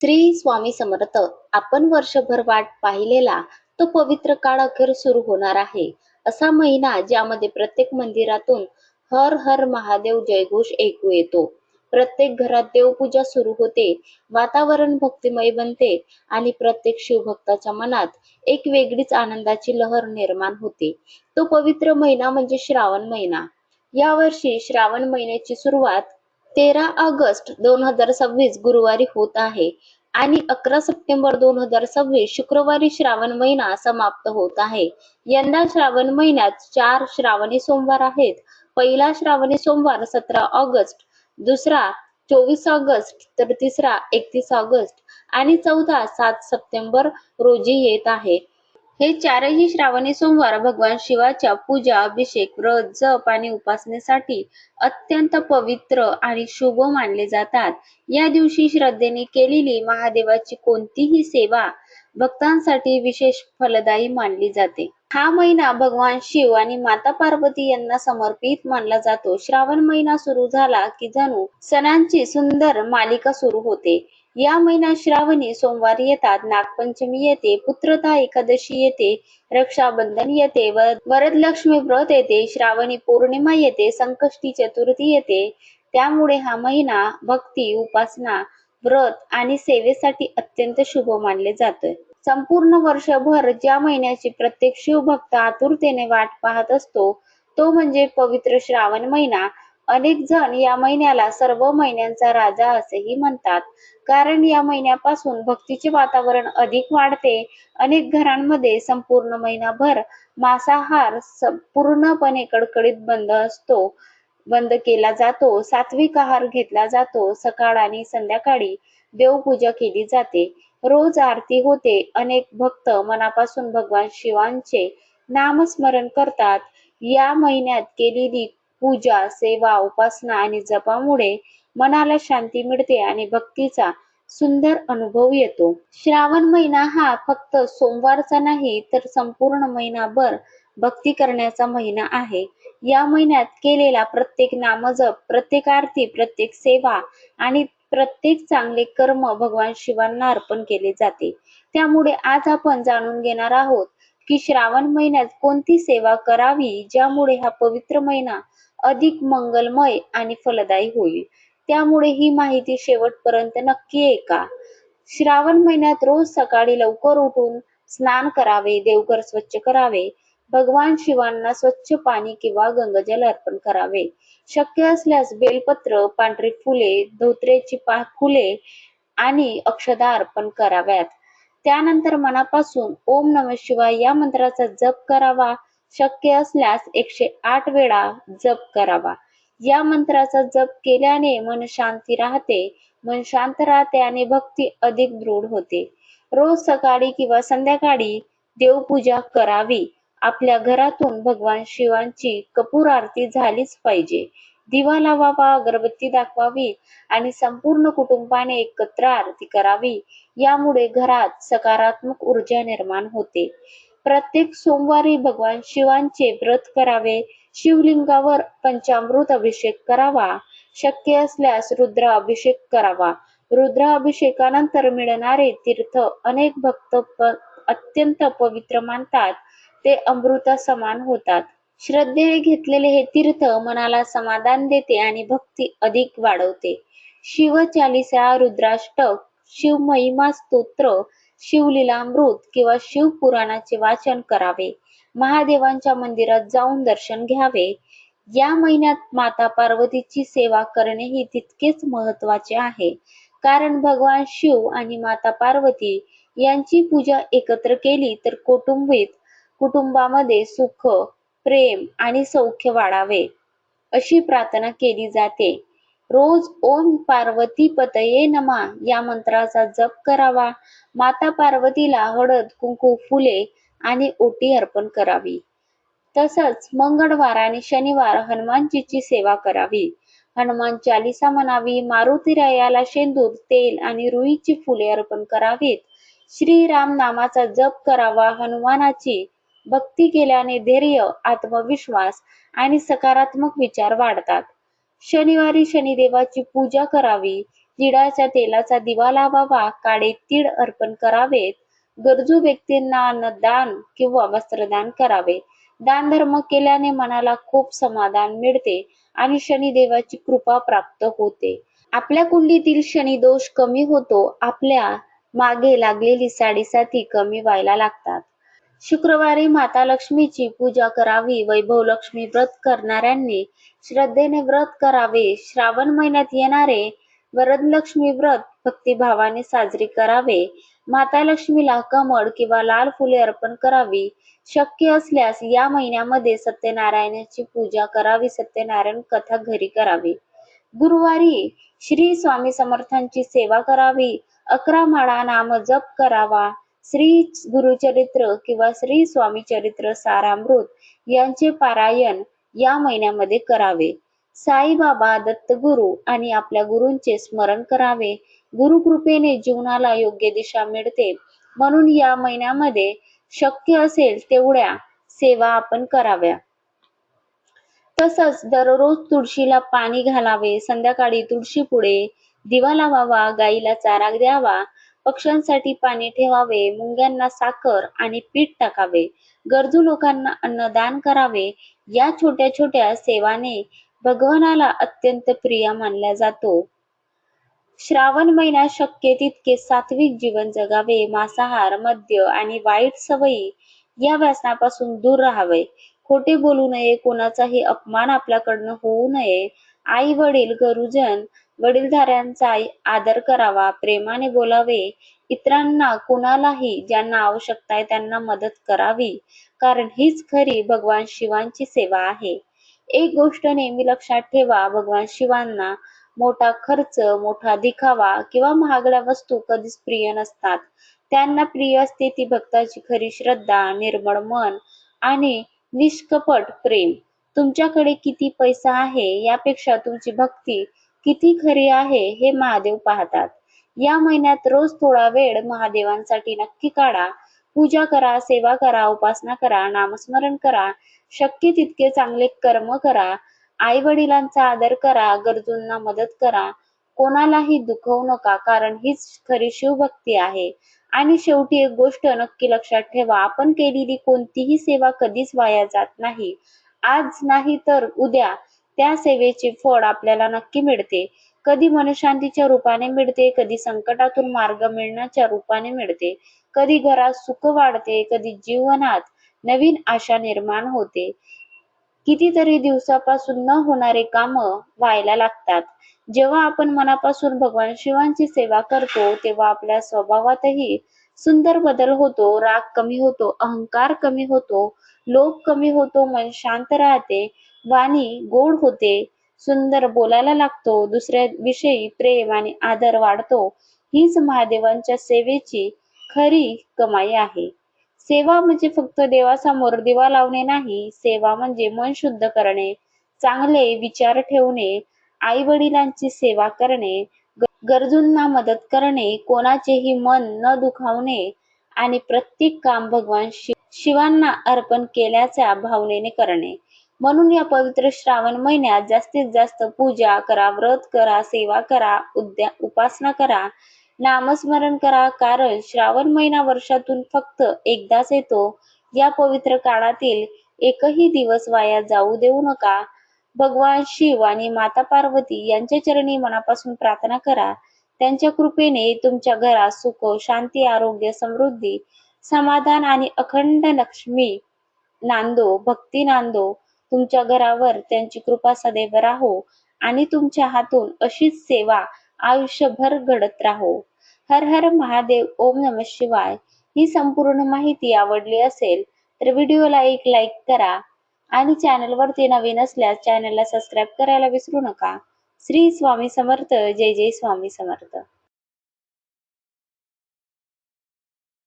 श्री स्वामी समर्थ. आपण वर्षभर वाट पाहिलेला तो पवित्र काळ अखेर सुरू होणार आहे. असा महिना ज्यामध्ये प्रत्येक मंदिरातून हर हर महादेव जयघोष ऐकू येतो. प्रत्येक घरात देवपूजा सुरू होते, वातावरण भक्तिमय बनते आणि प्रत्येक शिवभक्ताच्या मनात एक वेगळीच आनंदाची लहर निर्माण होते. तो पवित्र महिना म्हणजे श्रावण महिना. यावर्षी श्रावण महिन्याची सुरुवात 13 ऑगस्ट 2026 गुरुवारी होत आहे आणि 11 सप्टेंबर 2026 शुक्रवारी श्रावण महिना समाप्त होत आहे. यंदा श्रावण महिन्यात 4 श्रावणी सोमवार आहेत. पहिला श्रावणी सोमवार 17 ऑगस्ट, दुसरा 24 ऑगस्ट, तर तिसरा 31 ऑगस्ट आणि चौथा 7 सप्टेंबर रोजी येत आहे. हे चारही श्रावणी सोमवार भगवान शिवाच्या पूजा, अभिषेक, व्रत, जप आणि उपासनेसाठी अत्यंत पवित्र आणि शुभ मानले जातात. या दिवशी श्रद्धेने केलेली महादेवाची कोणतीही सेवा भक्तांसाठी विशेष फलदायी मानली जाते. हा महिना भगवान शिव आणि माता पार्वती यांना समर्पित मानला जातो. श्रावण महिना सुरू झाला की जणू सणांची सुंदर मालिका सुरू होते. या महिन्यात श्रावणी सोमवार येतात, नागपंचमी येते, पुत्रदा एकादशी येते, रक्षाबंधन येते, वरदलक्ष्मी व्रत येते, श्रावणी पौर्णिमा येते, संकष्टी चतुर्थी येते. त्यामुळे हा महिना भक्ती, उपासना, व्रत आणि सेवेसाठी अत्यंत शुभ मानले जातोय. संपूर्ण वर्षभर ज्या महिन्याची प्रत्येक शिवभक्त आतुरतेने वाट पाहत असतो तो म्हणजे पवित्र श्रावण महिना. अनेक जण या महिन्याला सर्व महिन्यांचा राजा असेही म्हणतात, कारण या महिन्यापासून भक्तीचे वातावरण अधिक वाढते. अनेक घरांमध्ये संपूर्ण महिनाभर मांसाहार पूर्णपणे कडकडीत बंद केला जातो. सात्विक आहार घेतला जातो. सकाळ आणि संध्याकाळी देवपूजा केली जाते. रोज आरती होते. अनेक भक्त मनापासून भगवान शिवांचे नामस्मरण करतात. या महिन्यात केलेली पूजा, सेवा, उपासना आणि जपामुळे मनाला शांती मिळते आणि भक्तीचा सुंदर अनुभव येतो. श्रावण महिना हा फक्त सोमवारचा नाही तर संपूर्ण महिनाभर भक्ती करण्याचा महिना आहे. या महिन्यात केलेला प्रत्येक नामजप, प्रत्येक आरती, प्रत्येक सेवा आणि प्रत्येक चांगले कर्म भगवान शिवांना अर्पण केले जाते. त्यामुळे आज आपण जाणून घेणार आहोत की श्रावण महिन्यात कोणती सेवा करावी ज्यामुळे हा पवित्र महिना अधिक मंगलमय आणि फलदायी होईल. त्यामुळे ही माहिती शेवटपर्यंत नक्की ऐका. श्रावण महिन्यात रोज सकाळी लवकर उठून स्नान करावे, देवघर स्वच्छ करावे, भगवान शिवांना स्वच्छ पाणी किंवा गंगाजल अर्पण करावे. शक्य असल्यास बेलपत्र, पांढरी फुले, धोत्र्याची फुले आणि अक्षदा अर्पण कराव्यात. त्यानंतर मनापासून ओम नमः शिवाय या मंत्राचा जप करावा. शक्य असल्यास 108 वेळा जप करावा. या मंत्राचा जप केल्याने मन शांती राहते. मन शांत राहते आणि भक्ती अधिक दृढ होते. रोज सकाळी किंवा संध्याकाळी देवपूजा करावी. आपल्या घरातून भगवान शिवांची कपूर आरती झालीच पाहिजे. दिवा लावावा, अगरबत्ती दाखवावी आणि संपूर्ण कुटुंबाने एकत्र आरती करावी. यामुळे घरात सकारात्मक ऊर्जा निर्माण होते. प्रत्येक सोमवारी भगवान शिवांचे व्रत करावे. शिवलिंगावर पंचामृत अभिषेक करावा. शक्य असल्यास रुद्र अभिषेक करावा. रुद्र अभिषेकानंतर मिळणारे तीर्थ अनेक भक्त अत्यंत पवित्र मानतात. ते अमृता समान होतात. श्रद्धेने घेतलेले हे तीर्थ मनाला समाधान देते आणि भक्ती अधिक वाढवते. शिवचालिसा, रुद्राष्टक, शिवमहिमा स्तोत्र, शिवलीलामृत किंवा शिवपुराणाचे वाचन करावे. महादेवांच्या मंदिरात जाऊन दर्शन घ्यावे. या महिन्यात माता पार्वतीची सेवा करणेही तितकेच महत्त्वाचे आहे, कारण भगवान शिव आणि माता पार्वती यांची पूजा एकत्र केली तर कुटुंबामध्ये सुख, प्रेम आणि सौख्य वाढावे अशी प्रार्थना केली जाते. रोज ओम पार्वती पतये नमः या मंत्राचा जप करावा. माता पार्वतीला हळद, कुंकू, फुले आणि ओटी अर्पण करावी. तसंच मंगळवार आणि शनिवार हनुमानजीची सेवा करावी. हनुमान चालीसा म्हणावी. मारुतीरायाला शेंदूर, तेल आणि रुईची फुले अर्पण करावीत. श्रीराम नामाचा जप करावा. हनुमानाची भक्ती केल्याने धैर्य, आत्मविश्वास आणि सकारात्मक विचार वाढतात. शनिवारी शनिदेवाची पूजा करावी. तिळाच्या तेलाचा दिवा लावावा, काळे तीळ अर्पण करावेत, गरजू व्यक्तींना अन्नदान किंवा वस्त्रदान करावे. दान धर्म केल्याने मनाला खूप समाधान मिळते आणि शनिदेवाची कृपा प्राप्त होते. आपल्या कुंडलीतील शनी दोष कमी होतो. आपल्या मागे लागलेली साडेसाती कमी व्हायला लागतात. शुक्रवारी माता लक्ष्मीची पूजा करावी. वैभव लक्ष्मी व्रत करणाऱ्यांनी श्रद्धेने व्रत करावे. श्रावण महिन्यात येणारे वरदलक्ष्मी व्रत भक्तिभावाने साजरे करावे. माता लक्ष्मीला कमळ किंवा लाल फुले अर्पण करावी. शक्य असल्यास या महिन्यामध्ये सत्यनारायणाची पूजा करावी. सत्यनारायण कथा घरी करावी. गुरुवारी श्री स्वामी समर्थांची सेवा करावी. 11 माळा नाम जप करावा. श्री गुरुचरित्र किंवा श्री स्वामी चरित्र सारामृत यांचे पारायण या महिन्यामध्ये करावे. साईबाबा, दत्तगुरु आणि आपल्या गुरूंचे स्मरण करावे. गुरुकृपेने जीवनाला योग्य दिशा मिळते, म्हणून या महिन्यामध्ये शक्य असेल तेवढ्या सेवा आपण कराव्या. तसंच दररोज तुळशीला पाणी घालावे. संध्याकाळी तुळशी पुढे दिवा लावावा. गाईला चारा द्यावा. पक्ष्यांसाठी पाणी ठेवावे. मुंग्यांना साखर आणि पीठ टाकावे. गरजू लोकांना अन्नदान करावे. या छोट्या छोट्या सेवाने भगवानाला अत्यंत प्रिय मानला जातो. श्रावण महिन्यात शक्य तितके सात्विक जीवन जगावे. मांसाहार, मद्य आणि वाईट सवयी या व्यसनापासून दूर राहावे. खोटे बोलू नये. कोणाचाही अपमान आपल्याकडनं होऊ नये. आई वडील, गुरुजन, वडीलधाऱ्यांचा आदर करावा. प्रेमाने बोलावे. इतरांना, कोणालाही ज्यांना आवश्यकता आहे त्यांना मदत करावी, कारण हीच खरी भगवान शिवांची सेवा आहे. एक गोष्ट नेहमी लक्षात ठेवा, भगवान शिवांना मोठा खर्च, मोठा दिखावा किंवा महागड्या वस्तू कधीच प्रिय नसतात. त्यांना प्रिय असते ती भक्ताची खरी श्रद्धा, निर्मळ मन आणि निष्कपट प्रेम. तुमच्याकडे किती पैसा आहे यापेक्षा तुमची भक्ती किती खरी आहे हे महादेव पाहतात. या महिन्यात रोज थोडा वेळ महादेवांसाठी नक्की काढा. पूजा करा, सेवा करा, उपासना करा, नामस्मरण करा. शक्य तितके चांगले कर्म करा. आई वडिलांचा आदर करा. गरजूंना मदत करा. कोणालाही दुखवू नका, कारण हीच खरी शिवभक्ती आहे. आणि शेवटी एक गोष्ट नक्की लक्षात ठेवा, आपण केलेली कोणतीही सेवा कधीच वाया जात नाही. आज नाही तर उद्या त्या सेवेचे फळ आपल्याला नक्की मिळते. कधी मनशांतीच्या रूपाने मिळते, कधी संकटातून मार्ग मिळण्याच्या रूपाने मिळते, कधी घरात सुख वाढते, कधी जीवनात नवीन आशा निर्माण होते. कितीतरी दिवसापासून न होणारे काम व्हायला लागतात. जेव्हा आपण मनापासून भगवान शिवांची सेवा करतो तेव्हा आपल्या स्वभावातही सुंदर बदल होतो. राग कमी होतो, अहंकार कमी होतो, लोभ कमी होतो, मन शांत राहते, वाणी गोड होते, सुंदर बोलायला लागतो, दुसऱ्या विषयी प्रेम आणि आदर वाढतो. हीच महादेवांच्या सेवेची खरी कमाई आहे. सेवा म्हणजे फक्त देवासमोर दिवा लावणे नाही. सेवा म्हणजे मन शुद्ध करणे, चांगले विचार ठेवणे, आई वडिलांची सेवा करणे, गरजूंना मदत करणे, कोणाचेही मन न दुखावणे आणि प्रत्येक काम भगवान शिवांना अर्पण केल्याच्या भावनेने करणे. म्हणून या पवित्र श्रावण महिन्यात जास्तीत जास्त पूजा करा, व्रत करा, सेवा करा, उपासना करा, नामस्मरण करा, कारण श्रावण महिना वर्षातून फक्त एकदाच येतो. या पवित्र काळातील एकही दिवस वाया जाऊ देऊ नका. भगवान शिव आणि माता पार्वती यांच्या चरणी मनापासून प्रार्थना करा. त्यांच्या कृपेने तुमच्या घरात सुख, शांती, आरोग्य, समृद्धी, समाधान आणि अखंड लक्ष्मी नांदो, भक्ती नांदो. तुमच्या घरावर त्यांची कृपा सदैव राहो आणि तुमच्या हातून अशीच सेवा आयुष्यभर घडत राहो. हर हर महादेव. ओम नमः शिवाय. ही संपूर्ण माहिती आवडली असेल तर व्हिडिओला एक लाईक करा आणि चॅनलवरती नवीन असल्यास चॅनलला सबस्क्राईब करायला विसरू नका. श्री स्वामी समर्थ. जय जय स्वामी समर्थ.